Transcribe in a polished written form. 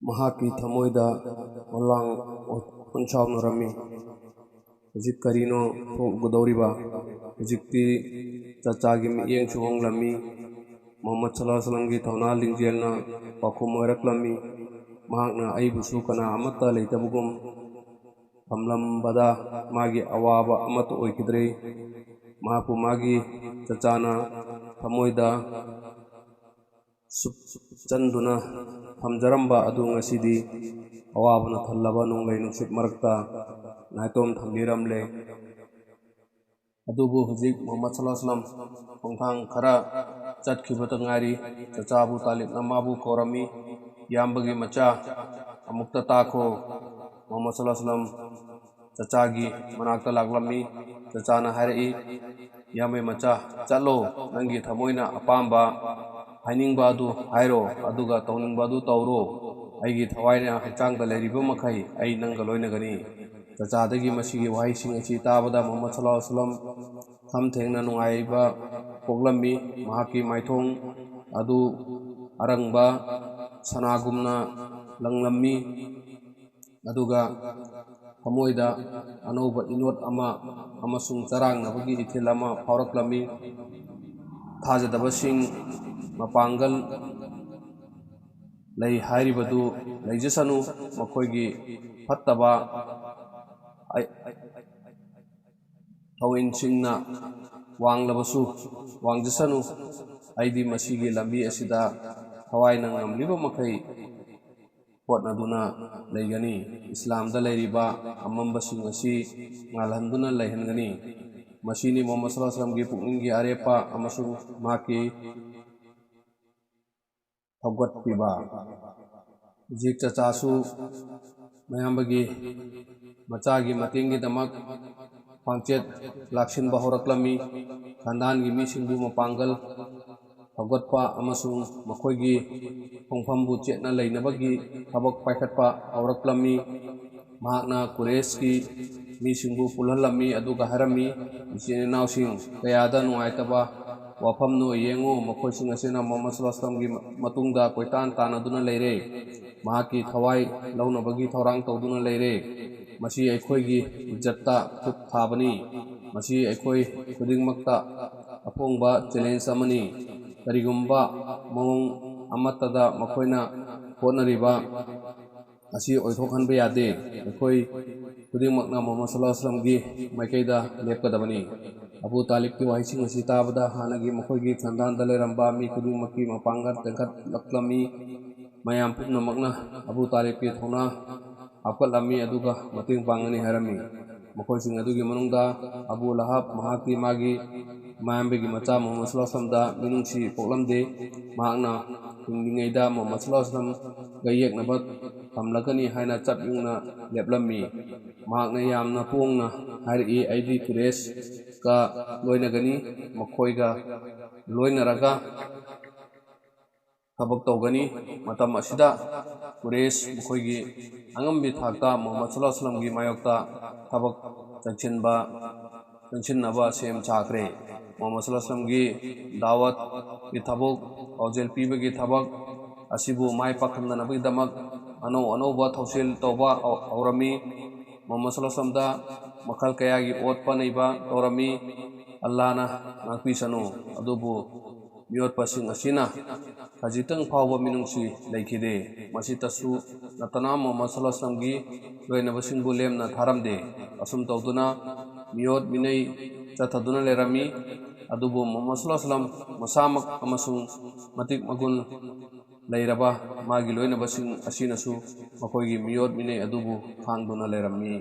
ꯃꯍꯥꯛꯀꯤ ꯊꯃꯣꯏꯗ ꯋꯥꯂꯥꯡ ꯑꯣꯟꯁꯥꯎꯅꯔꯝꯃꯤ꯫ ꯍꯧꯖꯤꯛ ꯀꯔꯤꯅꯣ ꯊꯣꯛꯒꯗꯧꯔꯤꯕ? ꯍꯧꯖꯤꯛꯇꯤ ꯆꯆꯥꯒꯤ ꯃꯤꯠꯌꯦꯡꯁꯨ ꯍꯣꯡꯂꯝꯃꯤ꯫ ꯃꯨꯍꯝꯃꯗ ꯁꯜꯂꯜꯂꯥꯍꯨ ꯑꯂꯩꯍꯤ ꯋꯁꯜꯂꯝꯒꯤ ꯊꯧꯅꯥ ꯂꯤꯡꯖꯦꯜꯅ ꯄꯥꯎꯈꯨꯝ ꯑꯣꯏꯔꯛꯂꯝꯃꯤ꯫ ꯃꯍꯥꯛꯅ ꯑꯩꯕꯨꯁꯨ ꯀꯅꯥ ꯑꯃꯠꯇ ꯂꯩꯇꯕꯒꯨꯝ ꯊꯝꯂꯝꯕꯗ ꯃꯥꯒꯤ ꯑꯋꯥꯕ ꯑꯃꯠꯇ ꯑꯣꯏꯈꯤꯗ꯭ꯔꯦ꯫ ꯃꯍꯥꯛꯄꯨ ꯃꯥꯒꯤ ꯆꯆꯥꯅ ꯊꯃꯣꯏꯗ ꯁꯨꯞꯆꯟꯗꯨꯅ ꯊꯝꯖꯔꯝꯕ ꯑꯗꯨ ꯉꯁꯤꯗꯤ ꯑꯋꯥꯕꯅ ꯊꯜꯂꯕ ꯅꯣꯡꯂꯩ ꯅꯨꯡꯁꯤꯠ ꯃꯔꯛꯇ ꯅꯥꯏꯇꯣꯝ ꯊꯝꯕꯤꯔꯝꯂꯦ꯫ ꯑꯗꯨꯕꯨ ꯍꯧꯖꯤꯛ ꯃꯨꯍꯝꯃꯗ ꯁꯜꯂꯜꯂꯥꯍꯨ ꯑꯂꯩꯍꯤ ꯋꯁꯜꯂꯝ ꯈꯣꯡꯊꯥꯡ ꯈꯔ ꯆꯠꯈꯤꯕꯇ ꯉꯥꯏꯔꯤ꯫ ꯆꯆꯥ ꯑꯕꯨ ꯇꯥꯂꯤꯕꯅ ꯃꯥꯕꯨ ꯀꯧꯔꯝꯃꯤ꯫ ꯏꯌꯥꯝꯕꯒꯤ ꯃꯆꯥ, ꯑꯃꯨꯛꯇ ꯇꯥꯈꯣ꯫ ꯃꯨꯍꯝꯃꯗ ꯁꯜꯂꯜꯂꯥꯍꯨ ꯑꯂꯩꯍꯤ ꯋꯁꯜꯂꯝ ꯆꯆꯥꯒꯤ ꯃꯅꯥꯛꯇ ꯂꯥꯛꯂꯝꯃꯤ꯫ ꯆꯆꯥꯅ ꯍꯥꯏꯔꯛꯏ, ꯏꯌꯥꯝꯕꯩ ꯃꯆꯥ, ꯆꯠꯂꯣ, ꯅꯪꯒꯤ ꯊꯃꯣꯏꯅ ꯑꯄꯥꯝꯕ ꯍꯥꯏꯅꯤꯡꯕ ꯑꯗꯨ ꯍꯥꯏꯔꯣ, ꯑꯗꯨꯒ ꯇꯧꯅꯤꯡꯕ ꯑꯗꯨ ꯇꯧꯔꯣ꯫ ꯑꯩꯒꯤ ꯊꯋꯥꯏꯅ ꯍꯛꯆꯥꯡꯗ ꯂꯩꯔꯤꯕ ꯃꯈꯩ ꯑꯩ ꯅꯪꯒ ꯂꯣꯏꯅꯒꯅꯤ꯫ ꯆꯆꯥꯗꯒꯤ ꯃꯁꯤꯒꯤ ꯋꯥꯍꯩꯁꯤꯡ ꯑꯁꯤ ꯇꯥꯕꯗ ꯃꯨꯍꯝꯃꯗ ꯁꯜꯂꯜꯂꯥꯍꯨ ꯑꯂꯩꯍꯤ ꯋꯁꯜꯂꯝ ꯁꯝ ꯊꯦꯡꯅ ꯅꯨꯡꯉꯥꯏꯕ ꯄꯣꯛꯂꯝꯃꯤ꯫ ꯃꯍꯥꯛꯀꯤ ꯃꯥꯏꯊꯣꯡ ꯑꯗꯨ ꯑꯔꯪꯕ ꯁꯅꯥꯒꯨꯝꯅ ꯂꯪꯂꯝꯃꯤ, ꯑꯗꯨꯒ ꯊꯃꯣꯏꯗ ꯑꯅꯧꯕ ꯏꯅꯣꯠ ꯑꯃ ꯑꯃꯁꯨꯡ ꯆꯔꯥꯡꯅꯕꯒꯤ ꯏꯊꯤꯜ ꯑꯃ ꯐꯥꯎꯔꯛꯂꯝꯃꯤ꯫ ꯊꯥꯖꯗꯕꯁꯤꯡ ꯃꯄꯥꯡꯒꯜ ꯂꯩ ꯍꯥꯏꯔꯤꯕꯗꯨ ꯂꯩꯖꯁꯅꯨ, ꯃꯈꯣꯏꯒꯤ ꯐꯠꯇꯕ ꯊꯧꯑꯣꯏꯟꯁꯤꯡꯅ ꯋꯥꯡꯂꯕꯁꯨ ꯋꯥꯡꯖꯁꯅꯨ꯫ ꯑꯩꯗꯤ ꯃꯁꯤꯒꯤ ꯂꯝꯕꯤ ꯑꯁꯤꯗ ꯊꯋꯥꯏꯅ ꯉꯝꯂꯤꯕ ꯃꯈꯩ ꯍꯣꯠꯅꯗꯨꯅ ꯂꯩꯒꯅꯤ꯫ ꯏꯁꯂꯥꯝꯗ ꯂꯩꯔꯤꯕ ꯑꯃꯝꯕꯁꯤꯡ ꯑꯁꯤ ꯉꯥꯜꯍꯟꯗꯨꯅ ꯂꯩꯍꯟꯒꯅꯤ꯫ ꯃꯁꯤꯅꯤ ꯃꯨꯍꯝꯃꯗ ꯁꯜꯂꯜꯂꯥꯍꯨ ꯑꯂꯩꯍꯤ ꯋꯁꯜꯂꯝꯒꯤ ꯄꯨꯛꯅꯤꯡꯒꯤ ꯑꯔꯦꯞꯄ ꯑꯃꯁꯨꯡ ꯃꯍꯥꯛꯀꯤ ꯊꯧꯒꯠꯄꯤꯕ꯫ ꯍꯧꯖꯤꯛ ꯆꯆꯥꯁꯨ ꯃꯌꯥꯝꯕꯒꯤ ꯃꯆꯥꯒꯤ ꯃꯇꯦꯡꯒꯤꯗꯃꯛ ꯈ꯭ꯋꯥꯡꯆꯦꯠ ꯂꯥꯛꯁꯤꯟꯕ ꯍꯧꯔꯛꯂꯝꯃꯤ꯫ ꯈꯥꯟꯗꯥꯟꯒꯤ ꯃꯤꯁꯤꯡꯕꯨ ꯃꯄꯥꯡꯒꯜ ꯊꯧꯒꯠꯄ ꯑꯃꯁꯨꯡ ꯃꯈꯣꯏꯒꯤ ꯈꯣꯡꯐꯝꯕꯨ ꯆꯦꯠꯅ ꯂꯩꯅꯕꯒꯤ ꯊꯕꯛ ꯄꯥꯏꯈꯠꯄ ꯍꯧꯔꯛꯂꯝꯃꯤ꯫ ꯃꯍꯥꯛꯅ ꯀꯨꯔꯦꯁꯀꯤ ꯃꯤꯁꯤꯡꯕꯨ ꯄꯨꯜꯍꯜꯂꯝꯃꯤ ꯑꯗꯨꯒ ꯍꯥꯏꯔꯝꯃꯤ, ꯏꯆꯤꯟ ꯏꯅꯥꯎꯁꯤꯡ, ꯀꯌꯥꯗ ꯅꯨꯡꯉꯥꯏꯇꯕ ꯋꯥꯐꯝꯅꯣ ꯌꯦꯡꯉꯨ, ꯃꯈꯣꯏꯁꯤꯡ ꯑꯁꯤꯅ ꯃꯨꯍꯝꯃꯗ ꯁꯜꯂꯜꯂꯥꯍꯨ ꯑꯂꯩꯍꯤ ꯋꯁꯜꯂꯝꯒꯤ ꯃꯇꯨꯡꯗ ꯀꯣꯏꯇꯥꯟ ꯇꯥꯟꯅꯗꯨꯅ ꯂꯩꯔꯦ, ꯃꯍꯥꯛꯀꯤ ꯊꯋꯥꯏ ꯂꯧꯅꯕꯒꯤ ꯊꯧꯔꯥꯡ ꯇꯧꯗꯨꯅ ꯂꯩꯔꯦ꯫ ꯃꯁꯤ ꯑꯩꯈꯣꯏꯒꯤ ꯏज्ꯖꯠꯇ ꯈꯨꯠ ꯊꯥꯕꯅꯤ꯫ ꯃꯁꯤ ꯑꯩꯈꯣꯏ ꯈꯨꯗꯤꯡꯃꯛꯇ ꯑꯐꯣꯡꯕ ꯆꯦꯂꯦꯟꯖ ꯑꯃꯅꯤ꯫ ꯀꯔꯤꯒꯨꯝꯕ ꯃꯑꯣꯡ ꯑꯃꯠꯇꯗ ꯃꯈꯣꯏꯅ ꯍꯣꯠꯅꯔꯤꯕ ꯑꯁꯤ ꯑꯣꯏꯊꯣꯛꯍꯟꯕ ꯌꯥꯗꯦ꯫ ꯑꯩꯈꯣꯏ ꯈꯨꯗꯤꯡꯃꯛꯅ ꯃꯨꯍꯝꯃꯗ ꯁꯜꯂꯜꯂꯥꯍꯨ ꯑꯂꯩꯍꯤ ꯋꯁꯜꯂꯝꯒꯤ ꯃꯥꯏꯀꯩꯗ ꯂꯦꯞꯀꯗꯕꯅꯤ꯫ ꯑꯕꯨ ꯇꯥꯂꯤꯕꯀꯤ ꯋꯥꯍꯩꯁꯤꯡ ꯑꯁꯤ ꯇꯥꯕꯗ ꯍꯥꯟꯅꯒꯤ ꯃꯈꯣꯏꯒꯤ ꯈꯥꯟꯗꯥꯟꯗ ꯂꯩꯔꯝꯕ ꯃꯤ ꯈꯨꯗꯤꯡꯃꯛꯀꯤ ꯃꯄꯥꯡꯒꯜ ꯀꯟꯈꯠꯂꯛꯂꯝꯃꯤ꯫ ꯃꯌꯥꯝ ꯄꯨꯝꯅꯃꯛꯅ ꯑꯕꯨ ꯇꯥꯂꯤꯕꯀꯤ ꯊꯧꯅꯥ ꯍꯥꯞꯀꯠꯂꯝꯃꯤ ꯑꯗꯨꯒ ꯃꯇꯦꯡ ꯄꯥꯡꯒꯅꯤ ꯍꯥꯏꯔꯝꯃꯤ꯫ ꯃꯈꯣꯏꯁꯤꯡ ꯑꯗꯨꯒꯤ ꯃꯅꯨꯡꯗ ꯑꯕꯨ ꯂꯍꯕ ꯃꯍꯥꯛꯀꯤ ꯃꯥꯒꯤ ꯃꯌꯥꯝꯕꯒꯤ ꯃꯆꯥ ꯃꯨꯍꯝꯃꯗ ꯁꯜꯂꯜꯂꯥꯍꯨ ꯑꯂꯩꯍꯤ ꯋꯁꯜꯂꯝꯗ ꯃꯤꯅꯨꯡꯁꯤ ꯄꯣꯛꯂꯝꯗꯦ꯫ ꯃꯍꯥꯛꯅ ꯍꯤꯡꯂꯤꯉꯩꯗ ꯃꯨꯍꯝꯃꯗ ꯁꯜꯂꯜꯂꯥꯍꯨ ꯑꯂꯩꯍꯤ ꯋꯁꯜꯂꯝꯒ ꯌꯦꯛꯅꯕ ꯊꯝꯂꯒꯅꯤ ꯍꯥꯏꯅ ꯆꯞ ꯌꯨꯡꯅ ꯂꯦꯞꯂꯝꯃꯤ꯫ ꯃꯍꯥꯛꯅ ꯌꯥꯝꯅ ꯄꯣꯡꯅ ꯍꯥꯏꯔꯛꯏ, ꯑꯩꯗꯤ ꯀꯨꯔꯦꯁꯀ ꯂꯣꯏꯅꯒꯅꯤ, ꯃꯈꯣꯏꯒ ꯂꯣꯏꯅꯔꯒ ꯊꯕꯛ ꯇꯧꯒꯅꯤ꯫ ꯃꯇꯝ ꯑꯁꯤꯗ ꯀꯨꯔꯦꯁ ꯃꯈꯣꯏꯒꯤ ꯑꯉꯝꯕꯤ ꯊꯥꯛꯇ ꯃꯨꯍꯝꯃꯗ ꯁꯜꯂꯜꯂꯥꯍꯨ ꯑꯂꯩꯍꯤ ꯋꯁꯜꯂꯝꯒꯤ ꯃꯥꯌꯣꯛꯇ ꯊꯕꯛ ꯆꯪꯁꯤꯟꯅꯕ ꯁꯦꯝ ꯁꯥꯈ꯭ꯔꯦ꯫ ꯃꯨꯍꯝꯃꯗ ꯁꯜꯂꯜꯂꯥꯍꯨ ꯑꯂꯩꯍꯤ ꯋꯁꯜꯂꯝꯒꯤ ꯗꯥꯋꯠꯀꯤ ꯊꯕꯛ, ꯄꯥꯎꯖꯦꯜ ꯄꯤꯕꯒꯤ ꯊꯕꯛ ꯑꯁꯤꯕꯨ ꯃꯥꯏ ꯄꯥꯛꯍꯟꯅꯕꯒꯤꯗꯃꯛ ꯑꯅꯧ ꯑꯅꯧꯕ ꯊꯧꯁꯤꯜ ꯇꯧꯕ ꯍꯧꯔꯝꯃꯤ꯫ ꯃꯨꯍꯝꯃꯗ ꯁꯜꯂꯜꯂꯥꯍꯨ ꯑꯂꯩꯍꯤ ꯋꯁꯜꯂꯝꯗ ꯃꯈꯜ ꯀꯌꯥꯒꯤ ꯑꯣꯠꯄ ꯅꯩꯕ ꯇꯧꯔꯝꯃꯤ꯫ ꯑꯜꯂꯥꯍꯅ ꯉꯥꯛꯄꯤꯁꯅꯨ, ꯑꯗꯨꯕꯨ ꯃꯤꯑꯣꯠꯄꯁꯤꯡ ꯑꯁꯤꯅ ꯈꯖꯤꯛꯇꯪ ꯐꯥꯎꯕ ꯃꯤꯅꯨꯡꯁꯤ ꯂꯩꯈꯤꯗꯦ꯫ ꯃꯁꯤꯇꯁꯨ ꯅꯠꯇꯅ ꯃꯨꯍꯝꯃꯗ ꯁꯜꯂꯜꯂꯥꯍꯨ ꯑꯂꯩꯍꯤ ꯋꯁꯜꯂꯝꯒꯤ ꯂꯣꯏꯅꯕꯁꯤꯡꯕꯨ ꯂꯦꯝꯅ ꯊꯥꯔꯝꯗꯦ꯫ ꯑꯁꯨꯝ ꯇꯧꯗꯨꯅ ꯃꯤꯑꯣꯠ ꯃꯤꯅꯩ ꯆꯠꯊꯗꯨꯅ ꯂꯩꯔꯝꯃꯤ꯫ ꯑꯗꯨꯕꯨ ꯃꯨꯍꯝꯃꯗ ꯁꯜꯂꯜꯂꯥꯍꯨ ꯑꯂꯩꯍꯤ ꯋꯁꯜꯂꯝ ꯃꯁꯥꯃꯛ ꯑꯃꯁꯨꯡ ꯃꯇꯤꯛ ꯃꯒꯨꯟ ꯂꯩꯔꯕ ꯃꯥꯒꯤ ꯂꯣꯏꯅꯕꯁꯤꯡ ꯑꯁꯤꯅꯁꯨ ꯃꯈꯣꯏꯒꯤ ꯃꯤꯑꯣꯠ ꯃꯤꯅꯩ ꯑꯗꯨꯕꯨ ꯈꯥꯡꯗꯨꯅ ꯂꯩꯔꯝꯃꯤ꯫